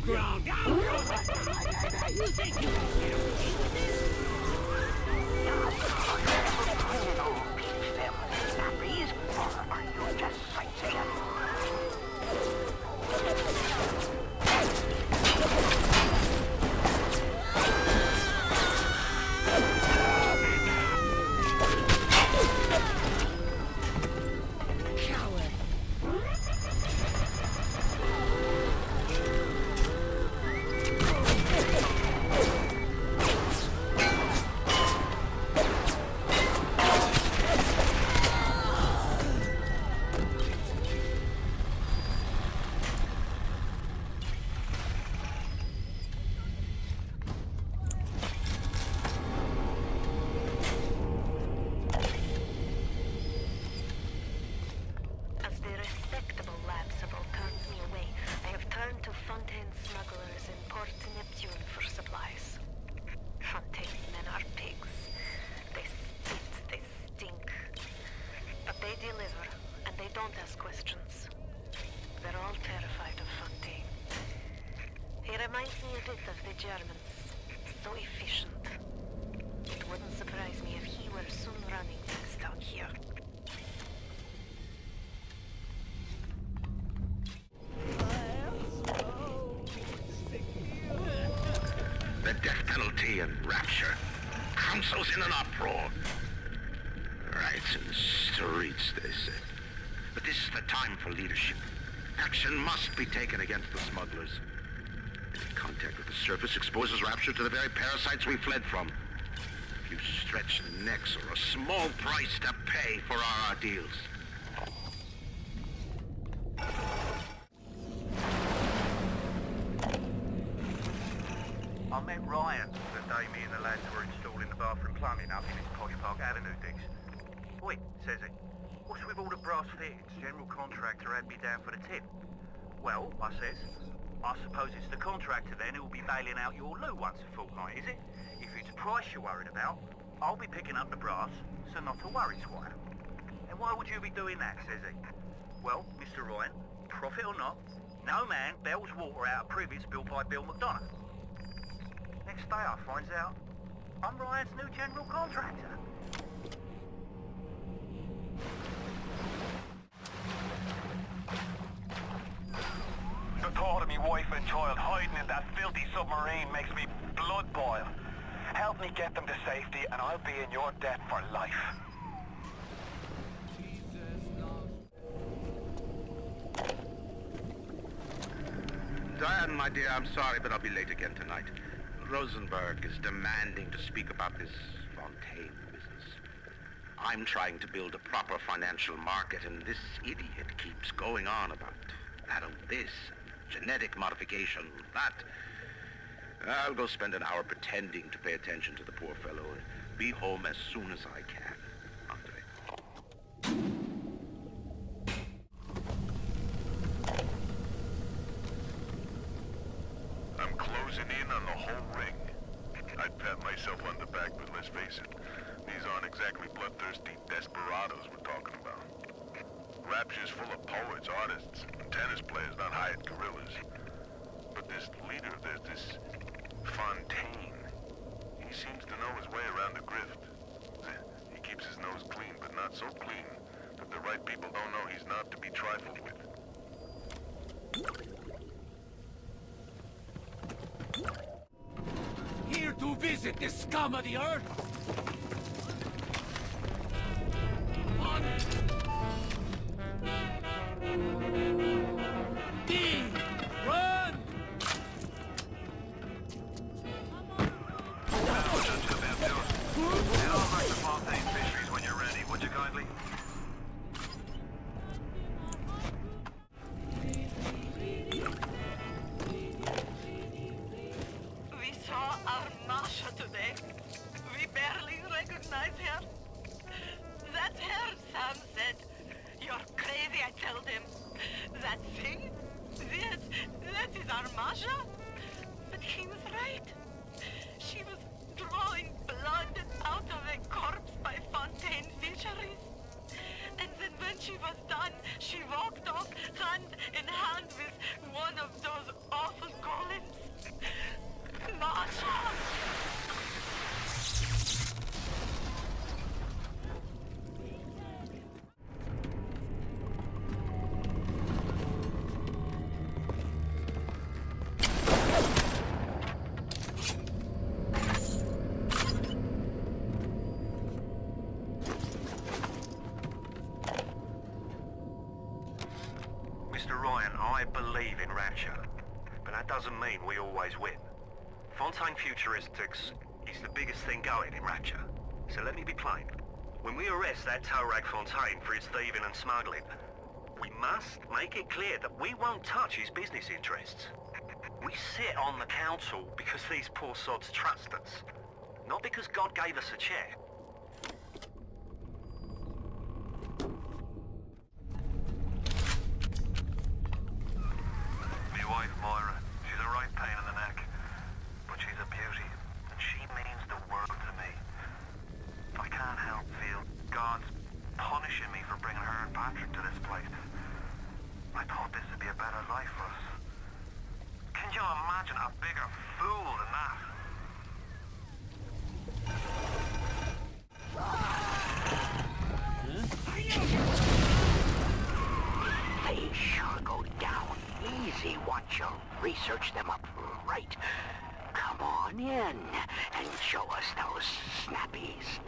the ground! You think you can get away with this? Beat them, snappies, or are you just sightseeing? Reminds me a bit of the Germans. So efficient. It wouldn't surprise me if he were soon running things down here. The death penalty and rapture. Council's in an uproar. Riots in the streets, they say. But this is the time for leadership. Action must be taken against the smugglers. Contact with the surface exposes rapture to the very parasites we fled from. A few stretched necks or a small price to pay for our deals. I met Ryan the day me and the lads were installing the bathroom plumbing up in his Potty Park Avenue digs. Oi, says he, what's with all the brass fittings? General contractor had me down for the tip. Well, I says, I suppose it's the contractor then who'll be bailing out your loo once a fortnight, is it? If it's price you're worried about, I'll be picking up the brass, so not to worry, Squire. And why would you be doing that, says he? Well, Mr. Ryan, profit or not, no man bails water out of privies built by Bill McDonough. Next day I finds out I'm Ryan's new general contractor. The thought of me wife and child hiding in that filthy submarine makes me blood boil. Help me get them to safety and I'll be in your debt for life. Diane, my dear, I'm sorry, but I'll be late again tonight. Rosenberg is demanding to speak about this Fontaine business. I'm trying to build a proper financial market, and this idiot keeps going on about this, genetic modification, that. I'll go spend an hour pretending to pay attention to the poor fellow and be home as soon as I can. Andre. I'm closing in on the whole ring. I'd pat myself on the back, but let's face it, these aren't exactly bloodthirsty desperados we're talking about. Rapture's full of poets, artists, and tennis players, not hired guerrillas. But this leader of theirs, this Fontaine, he seems to know his way around the grift. He keeps his nose clean, but not so clean that the right people don't know he's not to be trifled with. Here to visit the scum of the earth! Run! Head on back to Fontaine Fisheries when you're ready, would you kindly? We saw our Masha today. We barely recognize her. That's her, Sam said. You're crazy, I told him. That thing? That is our Masha? But he was right. She was drawing blood out of a corpse by Fontaine Fisheries. And then when she was done, she walked off hand in hand with one of those awful golems. Masha! Mr. Ryan, I believe in Rapture, but that doesn't mean we always win. Fontaine Futuristics is the biggest thing going in Rapture. So let me be plain. When we arrest that Torag Fontaine for his thieving and smuggling, we must make it clear that we won't touch his business interests. We sit on the council because these poor sods trust us, not because God gave us a chair. My wife, Moira, she's a right pain in the neck. But she's a beauty, and she means the world to me. I can't help feel God's punishing me for bringing her and Patrick to this place. I thought this would be a better life for us. Can you imagine a bigger fool than that? They sure go down easy once you research them up right. Come on in and show us those snappies.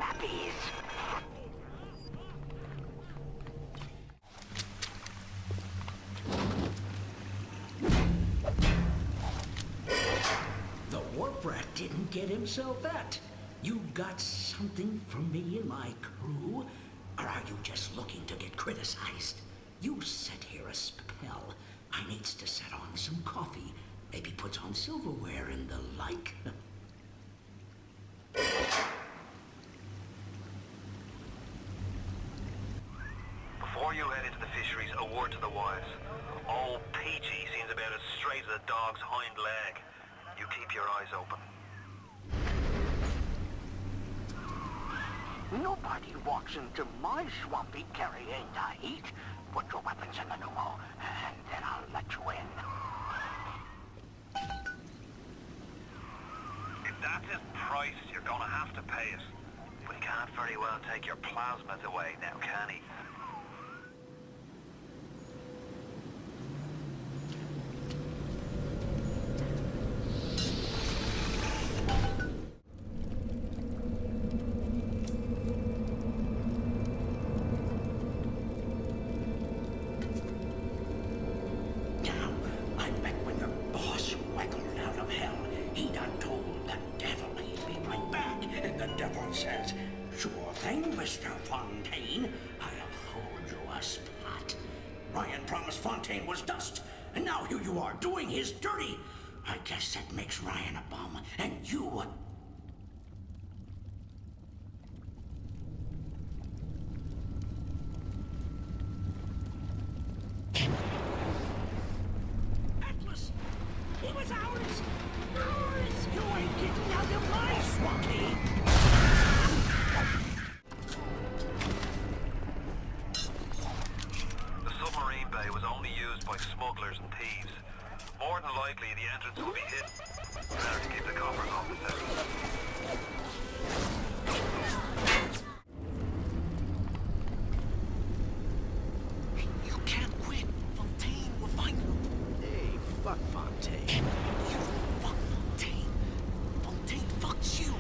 The warp rat didn't get himself at. You got something from me and my crew? Or are you just looking to get criticized? You set here a spell. I needs to set on some coffee. Maybe put on silverware and the like. Before you head into the fisheries, a word to the wise. Old PG seems about as straight as a dog's hind leg. You keep your eyes open. Nobody walks into my swampy carrying the heat. Put your weapons in the pneumo, and then I'll let you in. If that's his price, you're gonna have to pay it. But he can't very well take your plasmas away now, can he? Says, sure thing, Mr. Fontaine. I'll hold you a spot. Ryan promised Fontaine was dust, and now here you are doing his dirty. I guess that makes Ryan a bum, and you a... Atlas! It was ours! Ours! You ain't getting out of my swampy! Was only used by smugglers and thieves. More than likely, the entrance will be hidden. Better to keep the coppers off the city. You can't quit. Fontaine will find you. Hey, fuck Fontaine. You fuck Fontaine. Fontaine fucks you.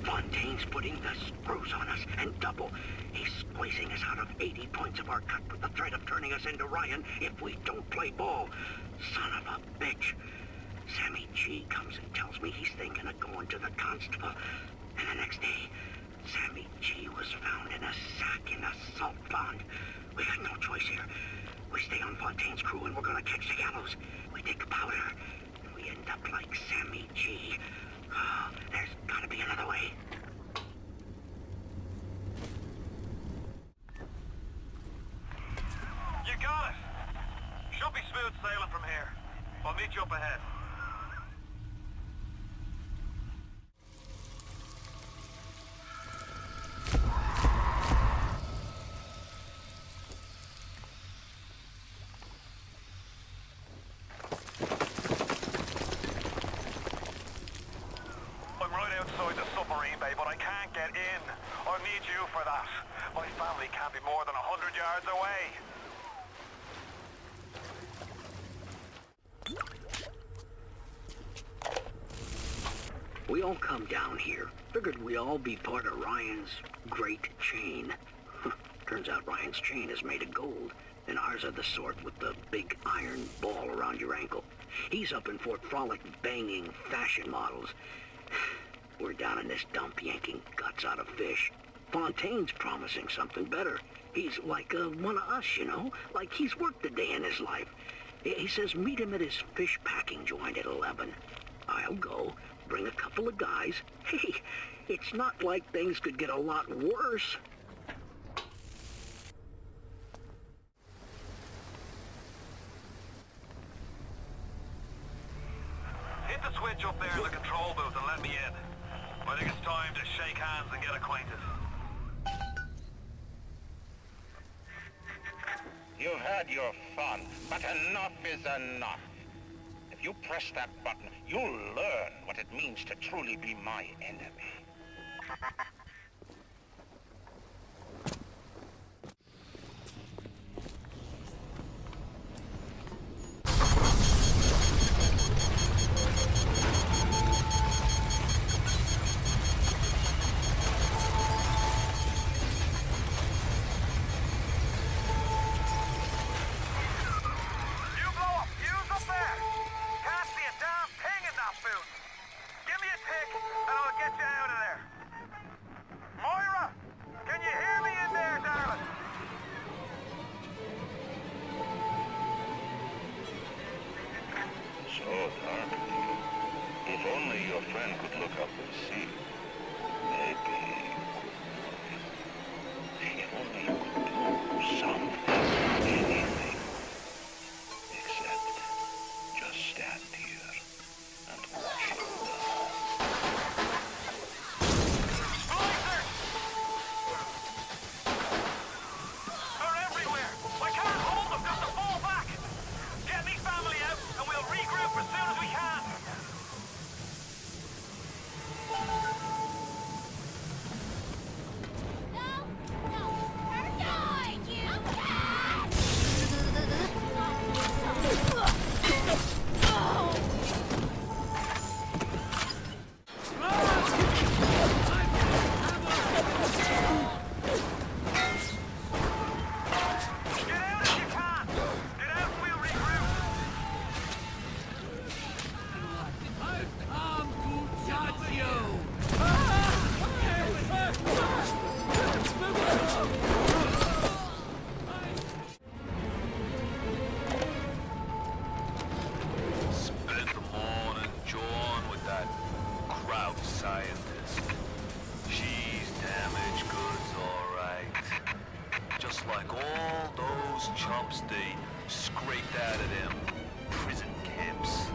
Fontaine's putting the screws on us, and double. He's squeezing us out of 80 points of our cut with the threat of turning us into Ryan if we don't play ball. Son of a bitch. Sammy G comes and tells me he's thinking of going to the constable. And the next day, Sammy G was found in a sack in a salt pond. We got no choice here. We stay on Fontaine's crew and we're gonna catch the gallows. We take powder, and we end up like Sammy G. Oh, there's gotta be another way. You got it! Should be smooth sailing from here. I'll meet you up ahead. right outside the submarine bay, but I can't get in. I'll need you for that. My family can't be more than 100 yards away. We all come down here. Figured we all be part of Ryan's great chain. Turns out Ryan's chain is made of gold, and ours are the sort with the big iron ball around your ankle. He's up in Fort Frolic banging fashion models. We're down in this dump yanking guts out of fish. Fontaine's promising something better. He's like one of us, you know? Like he's worked a day in his life. He says meet him at his fish packing joint at 11. I'll go, bring a couple of guys. Hey, it's not like things could get a lot worse. Hit the switch up there in the control booth and let me in. I think it's time to shake hands and get acquainted. You've had your fun, but enough is enough. If you press that button, you'll learn what it means to truly be my enemy. They scraped out of them prison camps.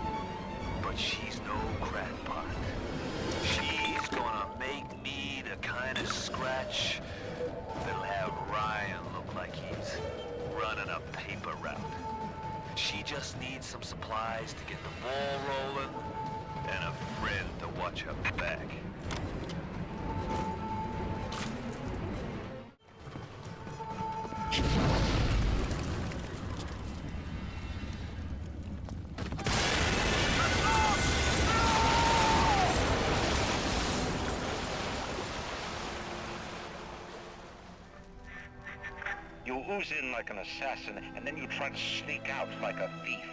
But she's no crackpot. She's gonna make me the kind of scratch that'll have Ryan look like he's running a paper route. She just needs some supplies to get the ball rolling and a friend to watch her back. You ooze in like an assassin, and then you try to sneak out like a thief.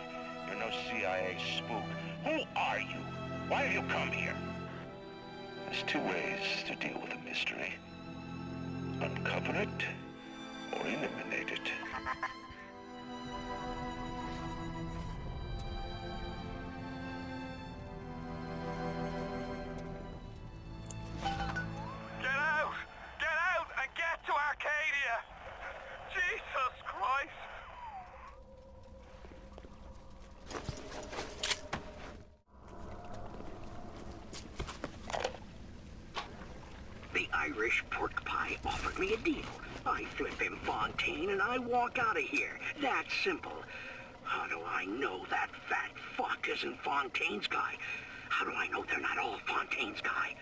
You're no CIA spook. Who are you? Why have you come here? There's two ways to deal with a mystery. Uncover it, or eliminate it. Get out! Get out and get to Arcadia! Jesus Christ! The Irish pork pie offered me a deal. I flip him Fontaine and I walk out of here. That simple. How do I know that fat fuck isn't Fontaine's guy? How do I know they're not all Fontaine's guy?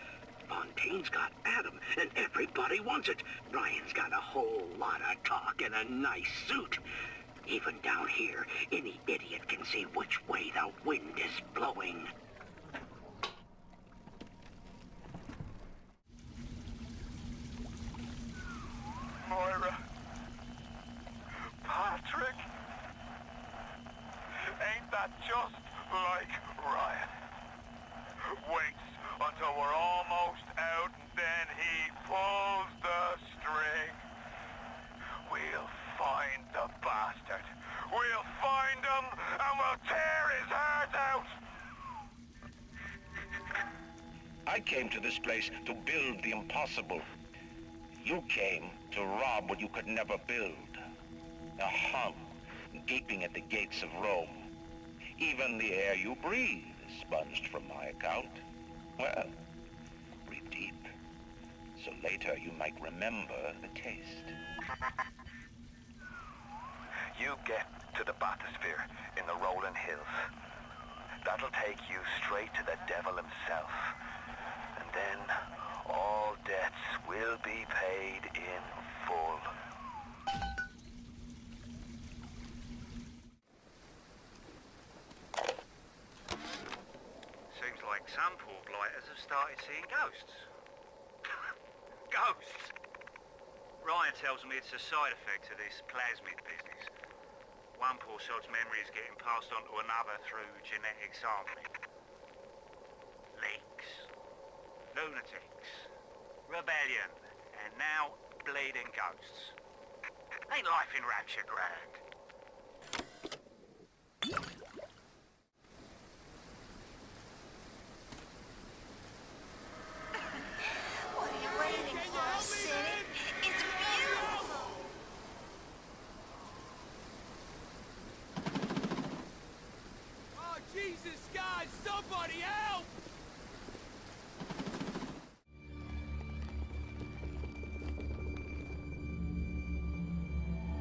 Fontaine's got Adam, and everybody wants it. Ryan's got a whole lot of talk and a nice suit. Even down here, any idiot can see which way the wind is blowing. Moira. Patrick. Ain't that just like Ryan? Waits until we're almost out and then he pulls the string. We'll find the bastard. We'll find him and we'll tear his heart out. I came to this place to build the impossible. You came to rob what you could never build. A hum gaping at the gates of Rome. Even the air you breathe is sponged from my account. Well, breathe deep, so later you might remember the taste. You get to the bathysphere in the rolling hills. That'll take you straight to the devil himself. And then all debts will be paid in full. Seems like some poor blighters have started seeing ghosts. Ghosts? Ryan tells me it's a side effect of this plasmid business. One poor sod's memory is getting passed on to another through genetic sampling. Leaks, lunatics, rebellion, and now bleeding ghosts. Ain't life in Rapture grand? What are you waiting for, City? It's beautiful! Oh, Jesus, God, somebody help!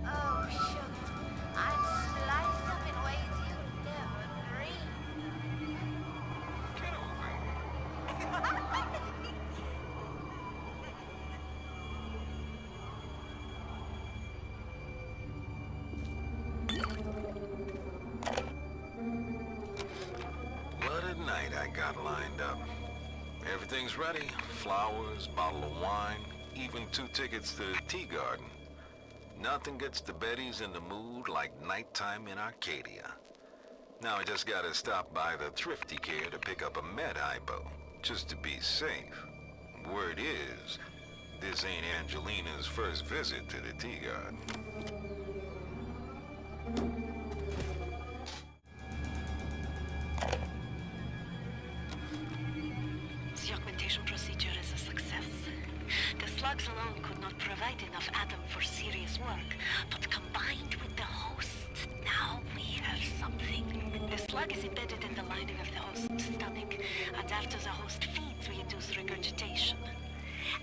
Oh, sugar, I'm spliced up in ways you never dreamed. Get over it. What a night I got lined up. Everything's ready. Flowers, bottle of wine, even 2 tickets to the tea garden. Nothing gets the Bettys in the mood like nighttime in Arcadia. Now I just gotta stop by the Thrifty Care to pick up a med hypo, just to be safe. Word is, this ain't Angelina's first visit to the tea garden. The augmentation procedure is a success. The slugs alone could not provide enough Adam for serious work, but combined with the host, now we have something. The slug is embedded in the lining of the host's stomach, and after the host feeds, we induce regurgitation.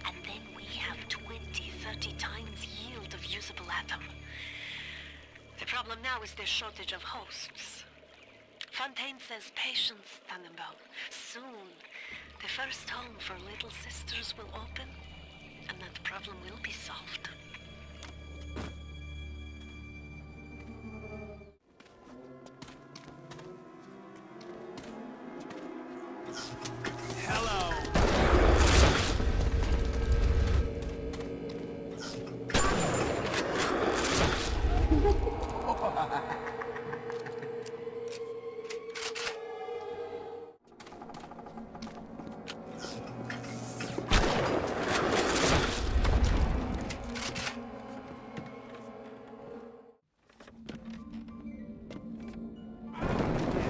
And then we have 20-30 times yield of usable Adam. The problem now is the shortage of hosts. Fontaine says patience, Tannenbaum. Soon, the first home for Little Sisters will open, and that problem will be solved. Hello!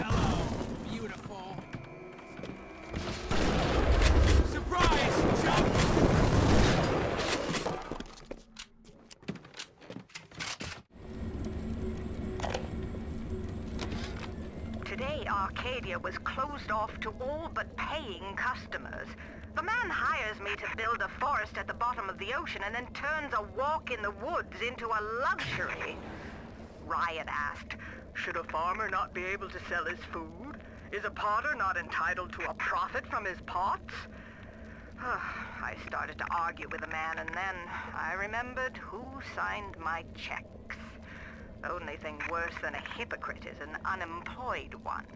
Hello, beautiful. Surprise! Jump! Today, Arcadia was closed off to all but paying customers. The man hires me to build a forest at the bottom of the ocean and then turns a walk in the woods into a luxury. Ryan asked, should a farmer not be able to sell his food? Is a potter not entitled to a profit from his pots? I started to argue with the man, and then I remembered who signed my checks. The only thing worse than a hypocrite is an unemployed one.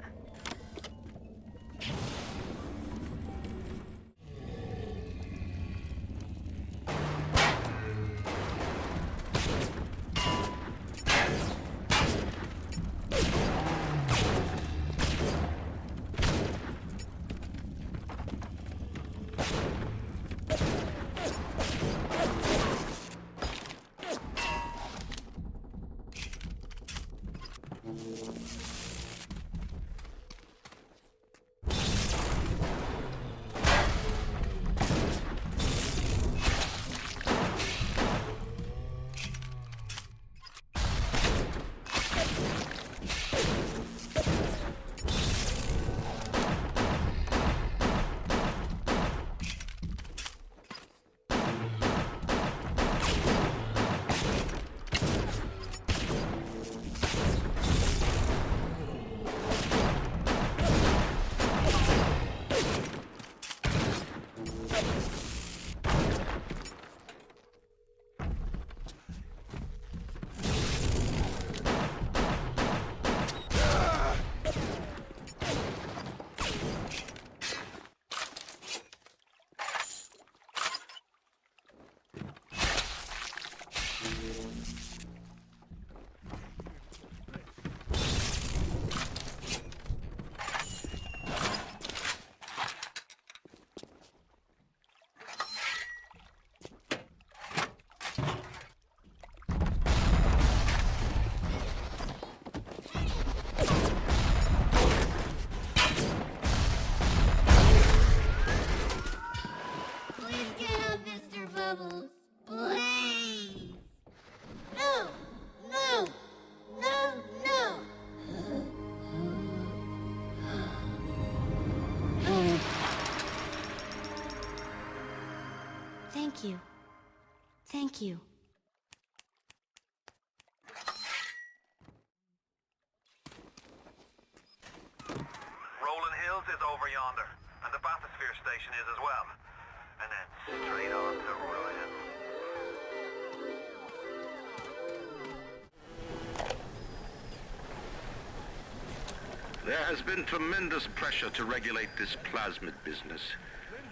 Thank you. Thank you. Rolling Hills is over yonder, and the bathysphere station is as well. And then straight on to Ryan. There has been tremendous pressure to regulate this plasmid business.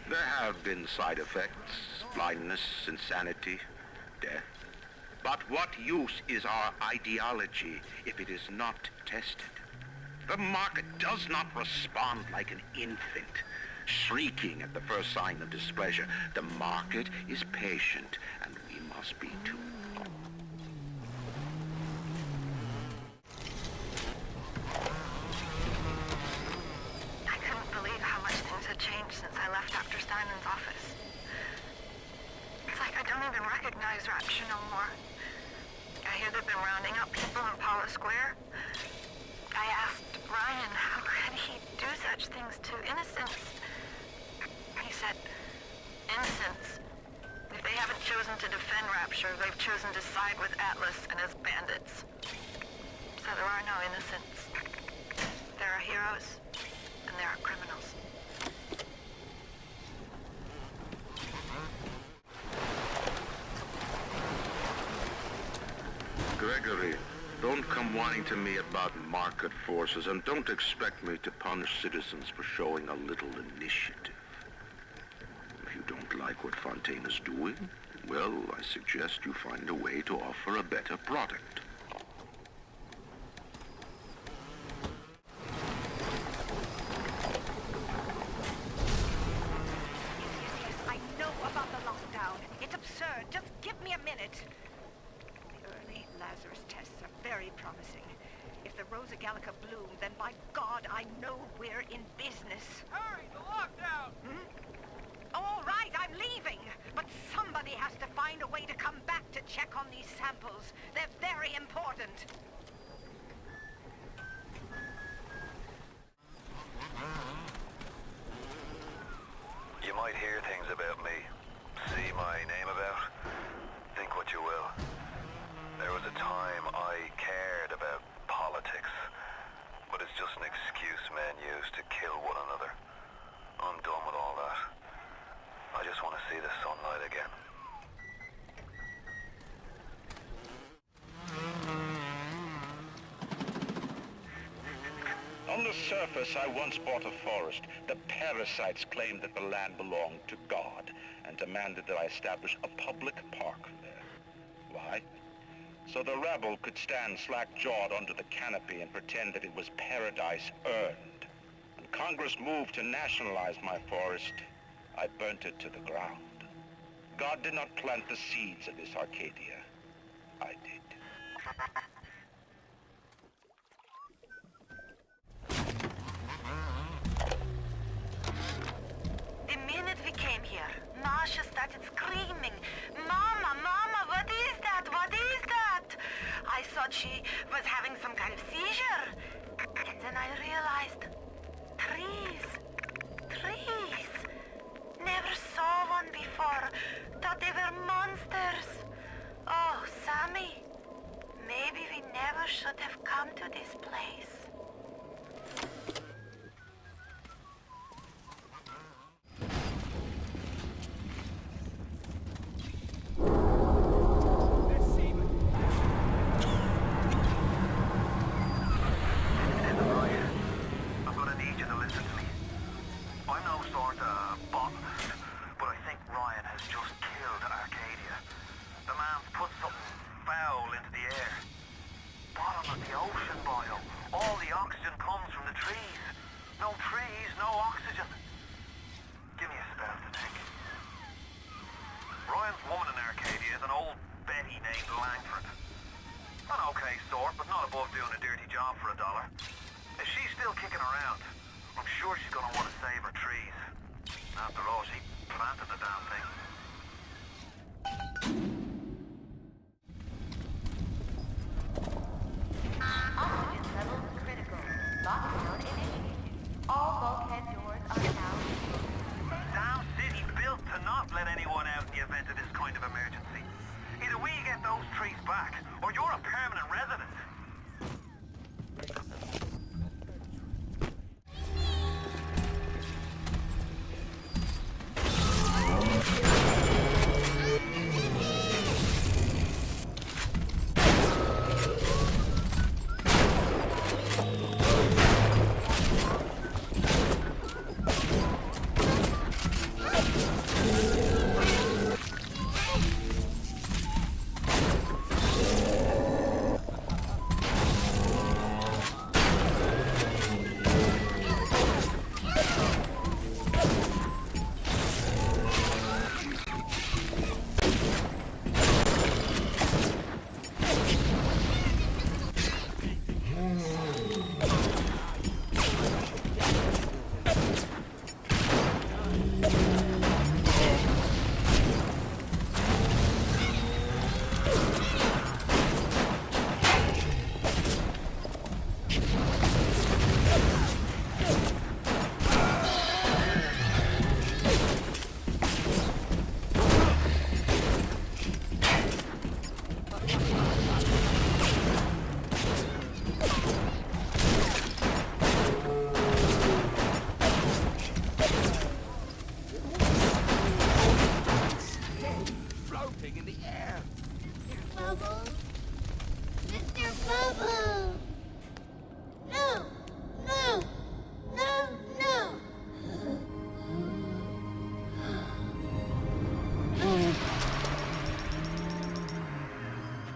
There have been side effects, blindness, insanity, death. But what use is our ideology if it is not tested? The market does not respond like an infant, shrieking at the first sign of displeasure. The market is patient, and we must be too. I couldn't believe how much things had changed since I left Dr. Steinman's office. It's like I don't even recognize Rapture no more. I hear they've been rounding up people in Paula Square. I asked Ryan how could he do such things to innocents. He said, innocents. If they haven't chosen to defend Rapture, they've chosen to side with Atlas and his bandits. So there are no innocents. There are heroes, and there are criminals. Gregory, don't come whining to me about market forces, and don't expect me to punish citizens for showing a little initiative. If you don't like what Fontaine is doing, well, I suggest you find a way to offer a better product. Yes, I know about the lockdown. It's absurd. Just give me a minute. The early Lazarus tests are very promising. If the Rosa Gallica bloom, then by God, I know we're in business. Hurry, the lockdown! All right, I'm leaving. But somebody has to find a way to come back to check on these samples. They're very important. You might hear things about me, see my name about, think what you will. There was a time I cared about politics, but it's just an excuse men use to see the sunlight again. On the surface, I once bought a forest. The parasites claimed that the land belonged to God and demanded that I establish a public park there. Why? So the rabble could stand slack-jawed under the canopy and pretend that it was paradise earned. When Congress moved to nationalize my forest, I burnt it to the ground. God did not plant the seeds of this Arcadia. I did. The minute we came here, Masha started screaming, "Mama, Mama, what is that? What is that?" I thought she was having some kind of seizure. And then I realized, trees. Trees. Never saw one before. Thought they were monsters. Oh, Sammy, maybe we never should have come to this place.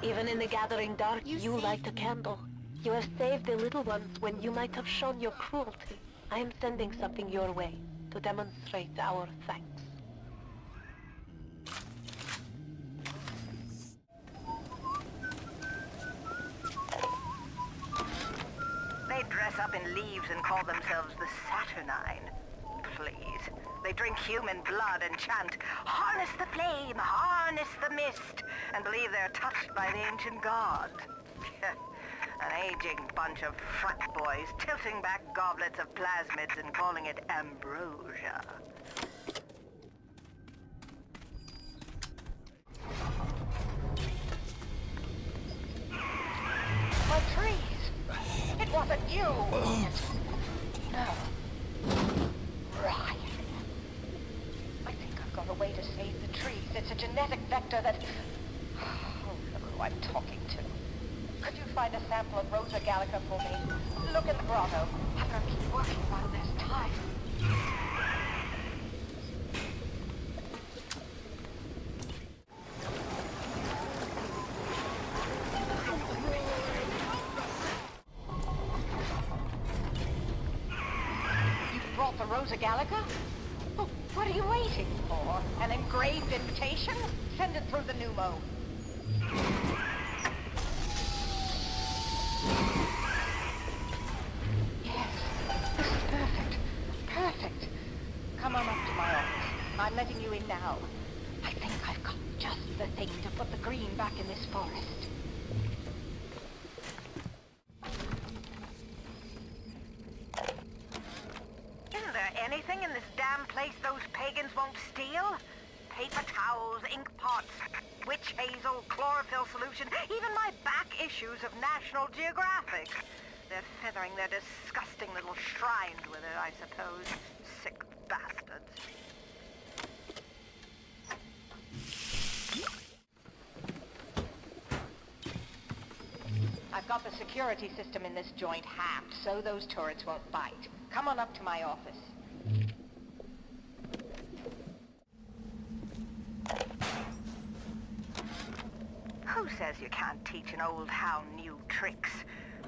Even in the gathering dark, you light a candle. You have saved the little ones when you might have shown your cruelty. I am sending something your way to demonstrate our thanks. They dress up in leaves and call themselves the Saturnine. Please. They drink human blood and chant, "Harness the flame, harness the mist," and believe they're touched by the ancient god. An aging bunch of frat boys tilting back goblets of plasmids and calling it ambrosia. My trees! It wasn't you! No. Ryan. I think I've got a way to save the trees. It's a genetic vector that... Oh, look who I'm talking to. Could you find a sample of Rosa Gallica for me? Look in the grotto. I've got to keep working while there's time. You brought the Rosa Gallica? Oh, what are you waiting for? An engraved invitation? Send it through the pneumo. Yes, this is perfect. Perfect. Come on up to my office. I'm letting you in now. I think I've got just the thing to put the green back in this forest. Isn't there anything in this damn place those pagans won't steal? Paper towels, ink pots, witch hazel, chlorophyll solution, even my back issues of National Geographic. They're feathering their disgusting little shrines with it, I suppose. Sick bastards. I've got the security system in this joint hacked, so those turrets won't bite. Come on up to my office. Who says you can't teach an old hound new tricks?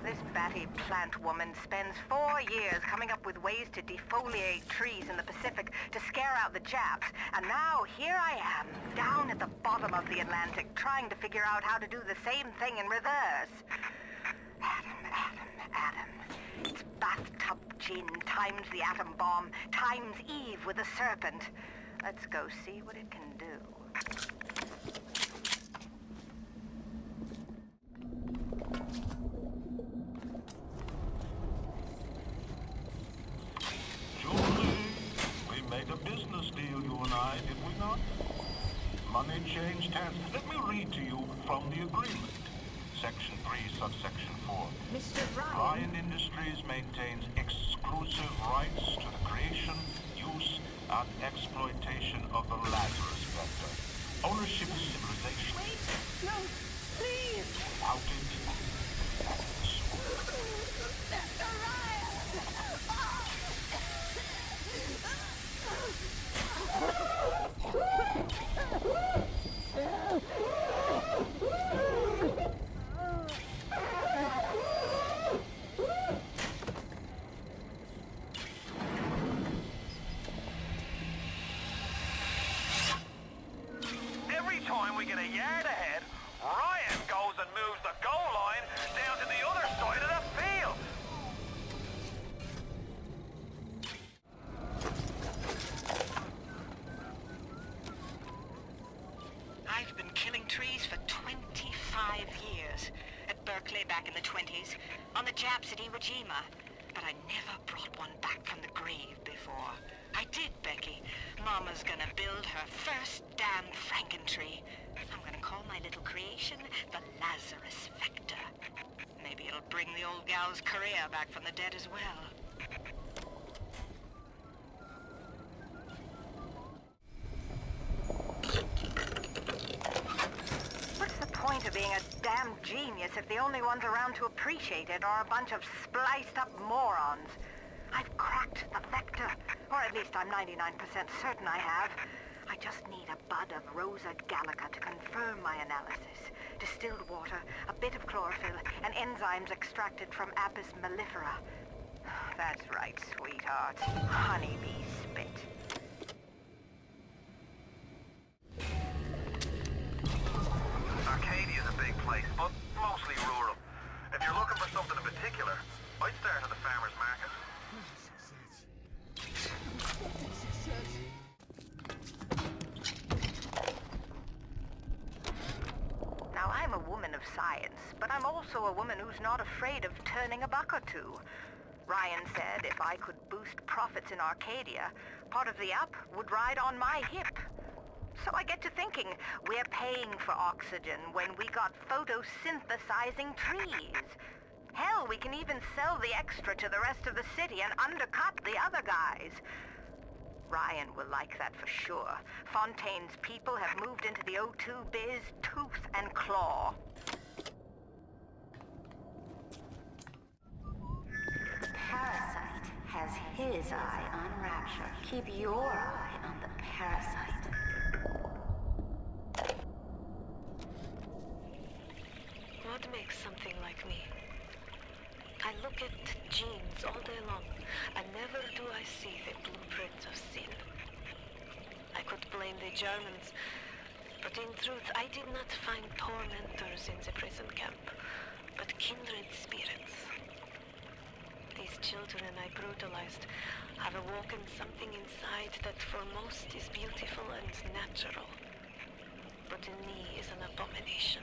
This batty plant woman spends 4 years coming up with ways to defoliate trees in the Pacific to scare out the Japs, and now here I am, down at the bottom of the Atlantic, trying to figure out how to do the same thing in reverse. Adam. It's bathtub gin times the atom bomb times Eve with a serpent. Let's go see what it can do. Made a business deal, you and I, did we not? Money changed hands. Let me read to you from the agreement. Section 3, subsection 4. Mr. Ryan. Ryan Industries maintains exclusive rights to the creation, use, and exploitation of the Lazarus vector. Ownership is civilization. Wait! No! Please! Without it, Mr. Ryan! Every time we get a yard ahead, Ryan goes and moves the goal line down to the other side of the field. I've been killing trees for 25 years. At Berkeley back in the 20s, on the Japs at Iwo Jima. But I never brought one back from the grave before. I did, Becky. Mama's gonna build her first damn Frankentree. I'm gonna call my little creation the Lazarus Vector. Maybe it'll bring the old gal's career back from the dead as well. What's the point of being a damn genius if the only ones around to appreciate it are a bunch of spliced-up morons? I've cracked the vector, or at least I'm 99% certain I have. I just need a bud of Rosa Gallica to confirm my analysis. Distilled water, a bit of chlorophyll, and enzymes extracted from Apis mellifera. That's right, sweetheart. Honeybee spit. Arcadia's a big place, but mostly rural. If you're looking for something in particular, I'd start at the farmer's market. Now, I'm a woman of science, but I'm also a woman who's not afraid of turning a buck or two. Ryan said if I could boost profits in Arcadia, part of the up would ride on my hip. So I get to thinking, we're paying for oxygen when we got photosynthesizing trees. Hell, we can even sell the extra to the rest of the city and undercut the other guys. Ryan will like that for sure. Fontaine's people have moved into the O2 biz tooth and claw. Parasite has his eye on Rapture. Keep your eye on the parasite. What makes something like me? I look at genes all day long, and never do I see the blueprint of sin. I could blame the Germans, but in truth I did not find tormentors in the prison camp, but kindred spirits. These children I brutalized have awoken something inside that for most is beautiful and natural, but in me is an abomination.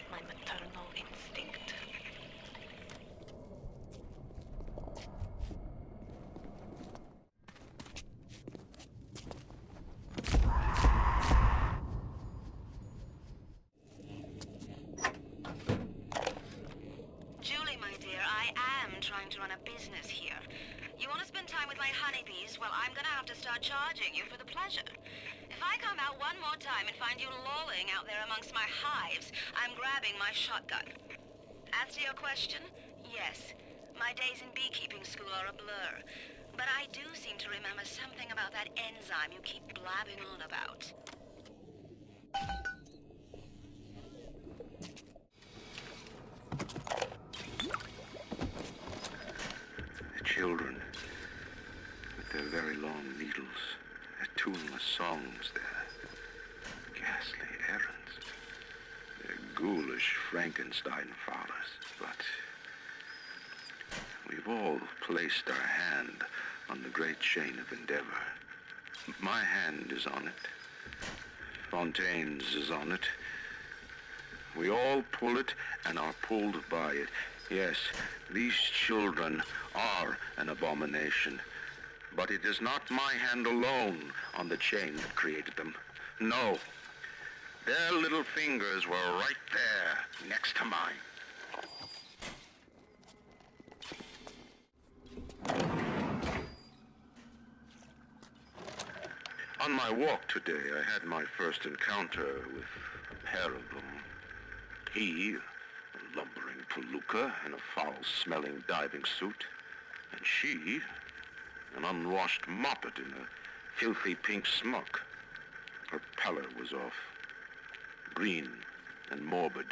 My maternal instinct. Julie, my dear, I am trying to run a business here. You want to spend time with my honeybees? Well, I'm gonna have to start charging you for the pleasure. If I come out one more time and find you lolling out there amongst my hives, I'm grabbing my shotgun. As to your question, yes, my days in beekeeping school are a blur. But I do seem to remember something about that enzyme you keep blabbing on about. The children, with their very long needles, their tuneless songs, their ghastly errands, their ghoulish Frankenstein fathers. But we've all placed our hand on the great chain of endeavor. My hand is on it. Fontaine's is on it. We all pull it and are pulled by it. Yes, these children are an abomination. But it is not my hand alone on the chain that created them. No. Their little fingers were right there, next to mine. On my walk today, I had my first encounter with a pair of them. He, a lumbering palooka in a foul-smelling diving suit, and she, an unwashed moppet in a filthy pink smock. Her pallor was off, green and morbid,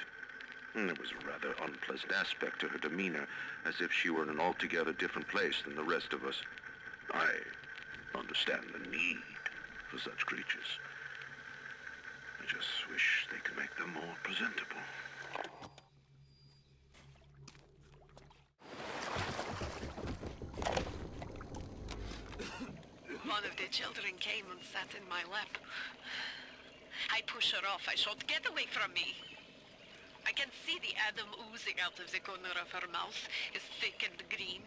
and there was a rather unpleasant aspect to her demeanor, as if she were in an altogether different place than the rest of us. I understand the need for such creatures. I just wish they could make them more presentable. One of the children came and sat in my lap. I push her off. I shout, "Get away from me!" I can see the Adam oozing out of the corner of her mouth, is thick and green.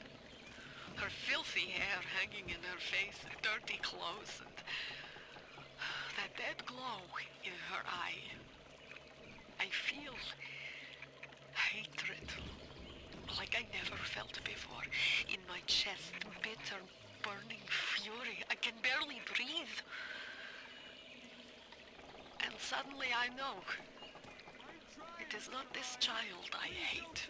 Her filthy hair hanging in her face, her dirty clothes, and that dead glow in her eye. I feel hatred, like I never felt before, in my chest, bitter, burning fury. I can barely breathe. And suddenly I know, it is not this child I hate.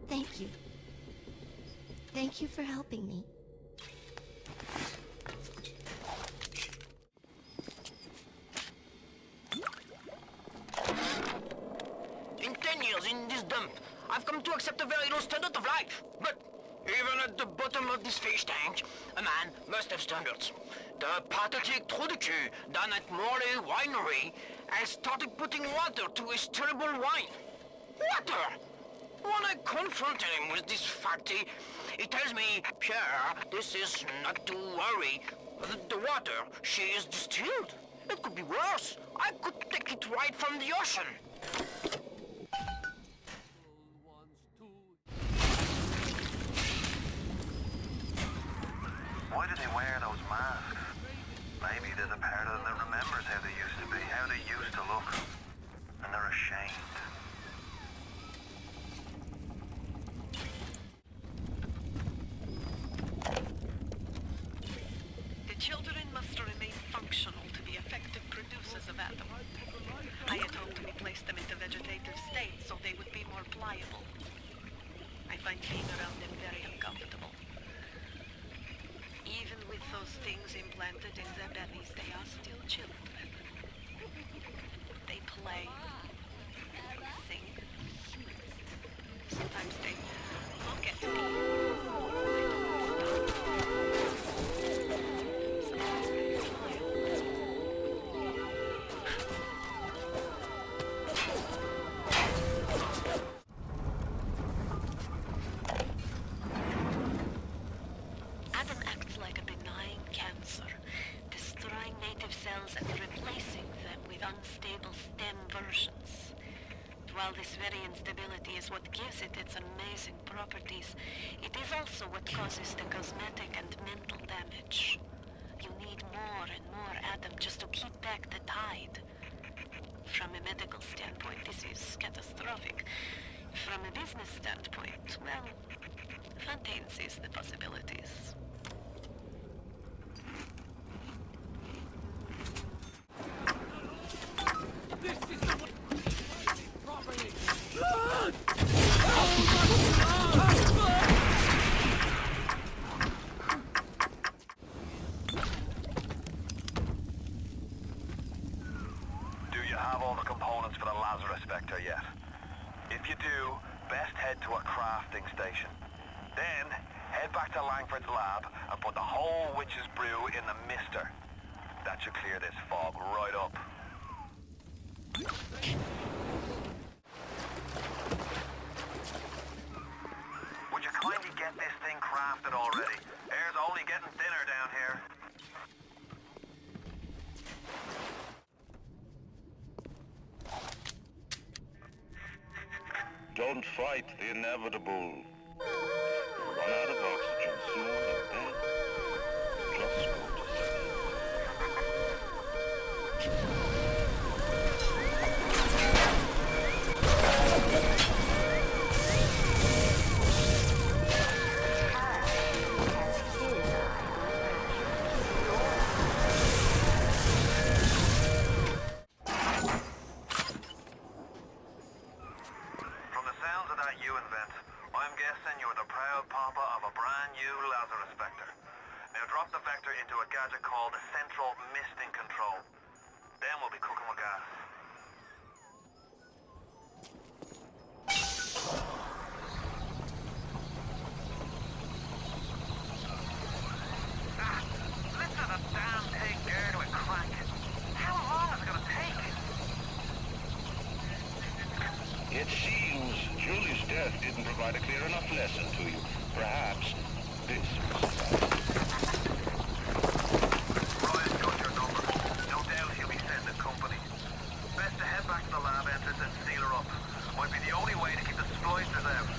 Thank you. Thank you for helping me. In 10 years in this dump, I've come to accept a very low standard of life. But even at the bottom of this fish tank, a man must have standards. The pathetic Trudecu down at Morley Winery has started putting water to his terrible wine. Water! When I confronted him with this fact, he tells me, Pierre, this is not to worry. The water, she is distilled. It could be worse. I could take it right from the ocean. Why do they wear those masks? Maybe there's a part of them that remembers how they used to be, how they used to look. And they're ashamed. The children must remain functional to be effective producers of Adam. I had hoped we placed them into vegetative state so they would be more pliable. I find being around them very uncomfortable. Even with those things implanted in their bellies, they are still children. They play, sing. Sometimes they look at me. They don't stop. Sometimes they smile. Adam acts like a benign cancer, destroying native cells and replacing them with unstable stem versions. While this very instability is what gives it its amazing properties, it is also what causes the cosmetic and mental damage. You need more and more Adam just to keep back the tide. From a medical standpoint, this is catastrophic. From a business standpoint, well, Fontaine sees the possibilities. This is the one. Properly. Do you have all the components for the Lazarus Vector yet? If you do, best head to a crafting station. Then, head back to Langford's lab and put the whole witch's brew in the mister. That should clear this fog right up. Would you kindly get this thing crafted already? Air's only getting thinner down here. Don't fight the inevitable. You'll run out of oxygen soon, and then just go to sleep. From the sounds of that you invent, I'm guessing you're the proud papa of a brand new Lazarus Vector. Now drop the Vector into a gadget called the Central Misting Control. Then we'll be cooking with gas. Listen to the damn thing there to it crack. How long is it gonna take? It seems Julie's death didn't provide a clear enough lesson to you. Perhaps this will suffice. Ryan's got your number. No doubt he'll be sending company. Best to head back to the lab entrance and seal her up. Might be the only way to keep the splicers out.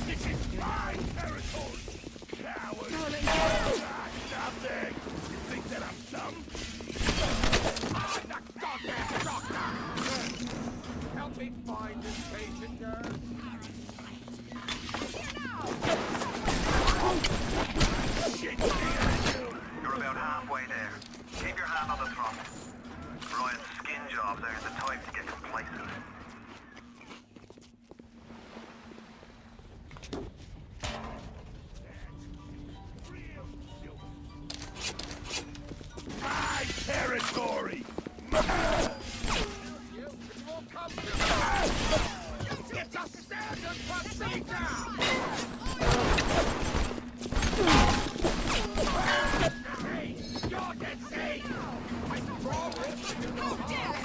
This is my territory! Coward! Nothing! You think that I'm dumb? I'm the goddamn doctor! Help me find this patient, nurse! Shit, You're about halfway there. Keep your hand on the throttle. Ryan's skin jobs aren't the type to get complacent. My territory! It's a standard procedure! Hey, you're dead safe! I'm wrong with you! How dare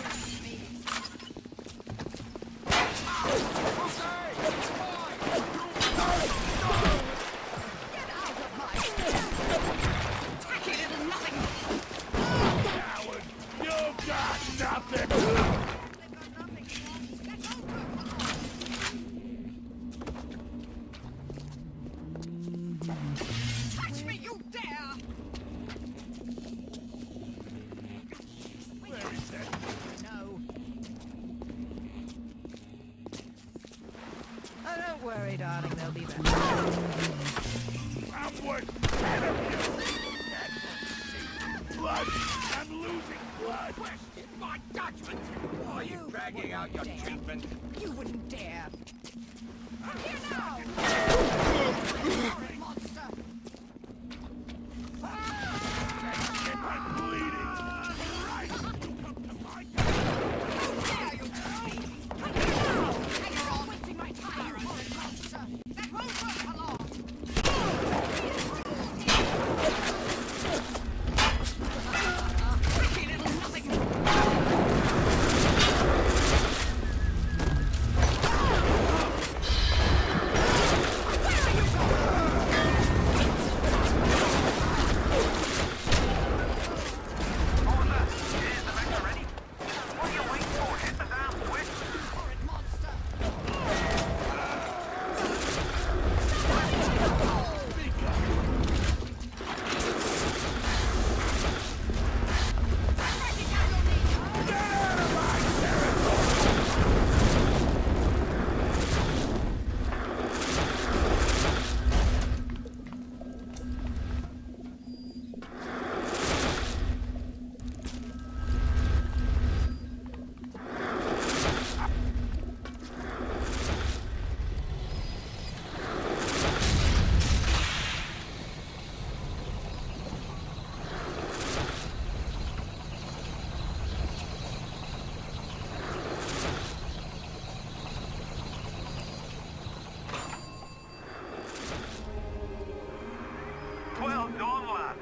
you! Get out of my tacky little nothing! Coward! You got nothing! Touch me, you dare! Where is that? No. Oh, don't worry, darling. They'll be back. I'm worth 10 of you! Blood! I'm losing blood! Question my judgment! Why are you dragging out your treatment? You wouldn't dare. Here now! Monster! I'm bleeding! Right! You come to my How dare you touch me! Here now! And you're all wasting my time, you horrid monster! That won't work for long! Tricky little nothing! Well done, lad.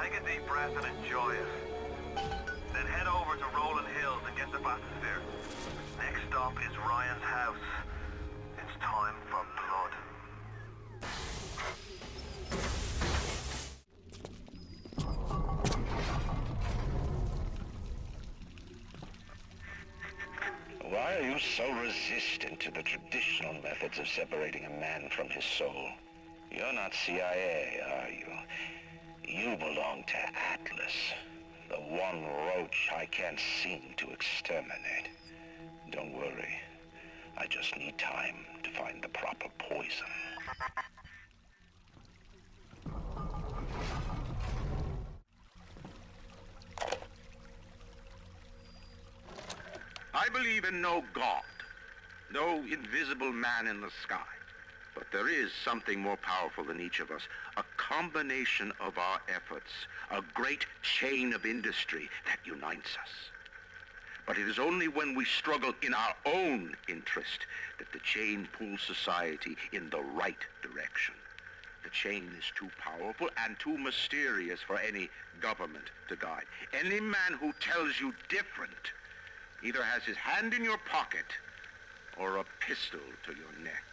Take a deep breath and enjoy it. Then head over to Rolling Hills and get the bathysphere. Next stop is Ryan's house. It's time for blood. Why are you so resistant to the traditional methods of separating a man from his soul? You're not CIA, are you? You belong to Atlas, the one roach I can't seem to exterminate. Don't worry. I just need time to find the proper poison. I believe in no God, no invisible man in the sky. But there is something more powerful than each of us, a combination of our efforts, a great chain of industry that unites us. But it is only when we struggle in our own interest that the chain pulls society in the right direction. The chain is too powerful and too mysterious for any government to guide. Any man who tells you different either has his hand in your pocket or a pistol to your neck.